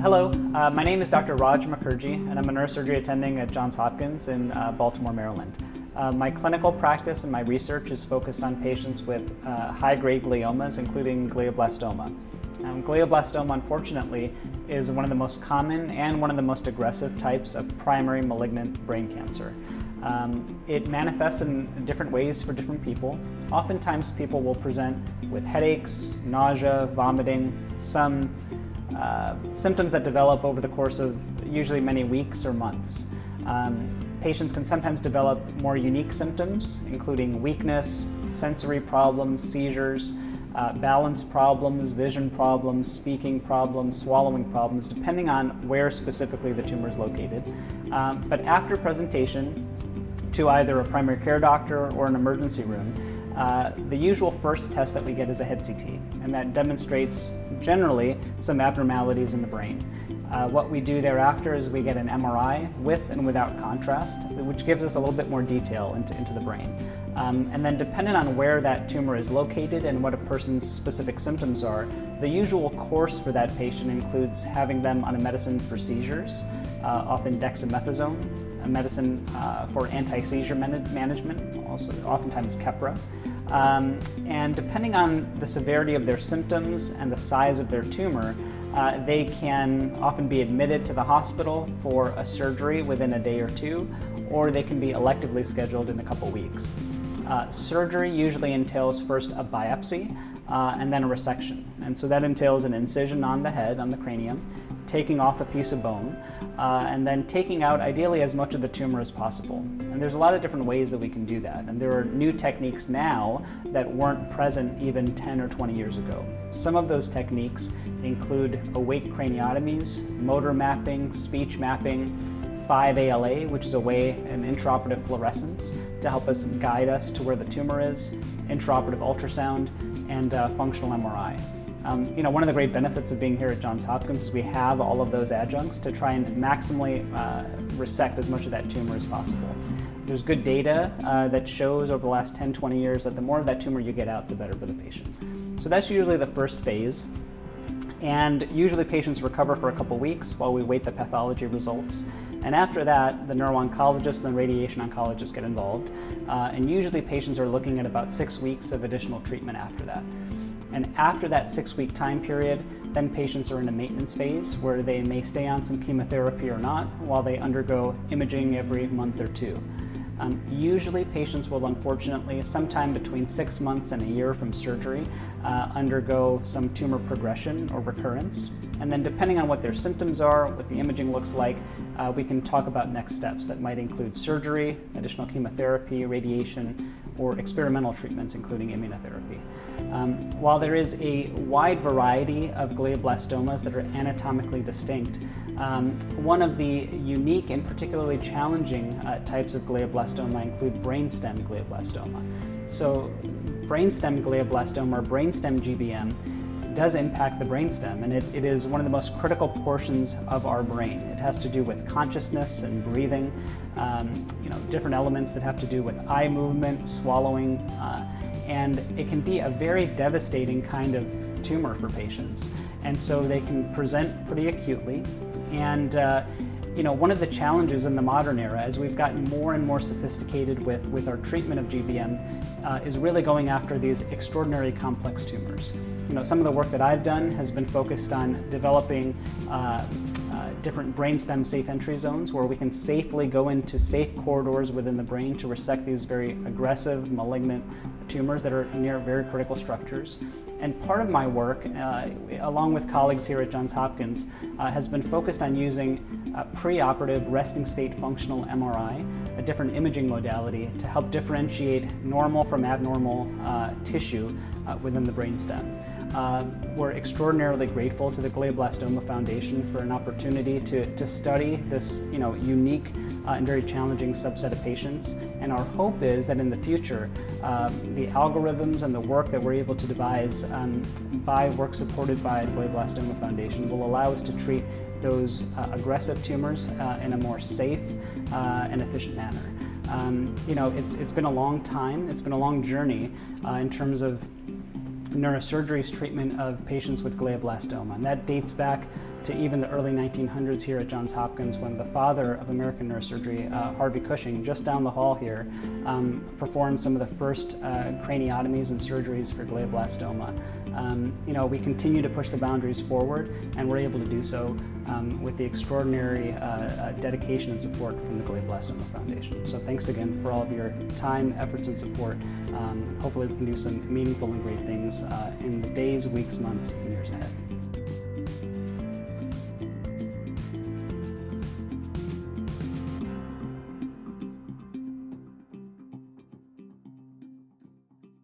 Hello, my name is Dr. Raj Mukherjee, and I'm a neurosurgery attending at Johns Hopkins in Baltimore, Maryland. My clinical practice and my research is focused on patients with high-grade gliomas, including glioblastoma. Glioblastoma, unfortunately, is one of the most common and one of the most aggressive types of primary malignant brain cancer. It manifests in different ways for different people. Oftentimes people will present with headaches, nausea, vomiting, some symptoms that develop over the course of usually many weeks or months. Patients can sometimes develop more unique symptoms, including weakness, sensory problems, seizures, balance problems, vision problems, speaking problems, swallowing problems, depending on where specifically the tumor is located. But after presentation to either a primary care doctor or an emergency room, the usual first test that we get is a head CT, and that demonstrates generally some abnormalities in the brain. What we do thereafter is we get an MRI with and without contrast, which gives us a little bit more detail into the brain. And then depending on where that tumor is located and what a person's specific symptoms are, the usual course for that patient includes having them on a medicine for seizures, often dexamethasone, a medicine for anti-seizure management, also oftentimes Keppra. And depending on the severity of their symptoms and the size of their tumor, they can often be admitted to the hospital for a surgery within a day or two, or they can be electively scheduled in a couple weeks. Surgery usually entails first a biopsy and then a resection. And so that entails an incision on the head, on the cranium, taking off a piece of bone, and then taking out ideally as much of the tumor as possible. And there's a lot of different ways that we can do that. And there are new techniques now that weren't present even 10 or 20 years ago. Some of those techniques include awake craniotomies, motor mapping, speech mapping, 5-ALA, which is an intraoperative fluorescence to help us guide us to where the tumor is, intraoperative ultrasound, and functional MRI. One of the great benefits of being here at Johns Hopkins is we have all of those adjuncts to try and maximally resect as much of that tumor as possible. There's good data that shows over the last 10, 20 years that the more of that tumor you get out, the better for the patient. So that's usually the first phase. And usually patients recover for a couple weeks while we wait the pathology results. And after that, the neuro-oncologist and the radiation oncologist get involved. And usually patients are looking at about 6 weeks of additional treatment after that. And after that 6-week time period, then patients are in a maintenance phase where they may stay on some chemotherapy or not while they undergo imaging every month or two. Usually patients will unfortunately, sometime between 6 months and a year from surgery, undergo some tumor progression or recurrence. And then depending on what their symptoms are, what the imaging looks like, we can talk about next steps that might include surgery, additional chemotherapy, radiation, or experimental treatments, including immunotherapy. While there is a wide variety of glioblastomas that are anatomically distinct, one of the unique and particularly challenging types of glioblastoma include brainstem glioblastoma. So brainstem glioblastoma, or Brainstem GBM, does impact the brainstem, and it is one of the most critical portions of our brain. It has to do with consciousness and breathing, different elements that have to do with eye movement, swallowing, and it can be a very devastating kind of tumor for patients. And so they can present pretty acutely. And one of the challenges in the modern era, as we've gotten more and more sophisticated with our treatment of GBM, is really going after these extraordinary complex tumors. Some of the work that I've done has been focused on developing different brainstem safe entry zones where we can safely go into safe corridors within the brain to resect these very aggressive, malignant tumors that are near very critical structures. And part of my work, along with colleagues here at Johns Hopkins, has been focused on using preoperative resting state functional MRI, a different imaging modality, to help differentiate normal from abnormal tissue within the brainstem. We're extraordinarily grateful to the Glioblastoma Foundation for an opportunity to study this unique and very challenging subset of patients. And our hope is that in the future, the algorithms and the work that we're able to devise by work supported by the Glioblastoma Foundation will allow us to treat those aggressive tumors in a more safe and efficient manner. It's been a long time, it's been a long journey in terms of neurosurgery's treatment of patients with glioblastoma, and that dates back to even the early 1900s here at Johns Hopkins, when the father of American neurosurgery, Harvey Cushing, just down the hall here, performed some of the first craniotomies and surgeries for glioblastoma. We continue to push the boundaries forward, and we're able to do so with the extraordinary dedication and support from the Glioblastoma Foundation. So thanks again for all of your time, efforts, and support. Hopefully we can do some meaningful and great things in the days, weeks, months, and years ahead.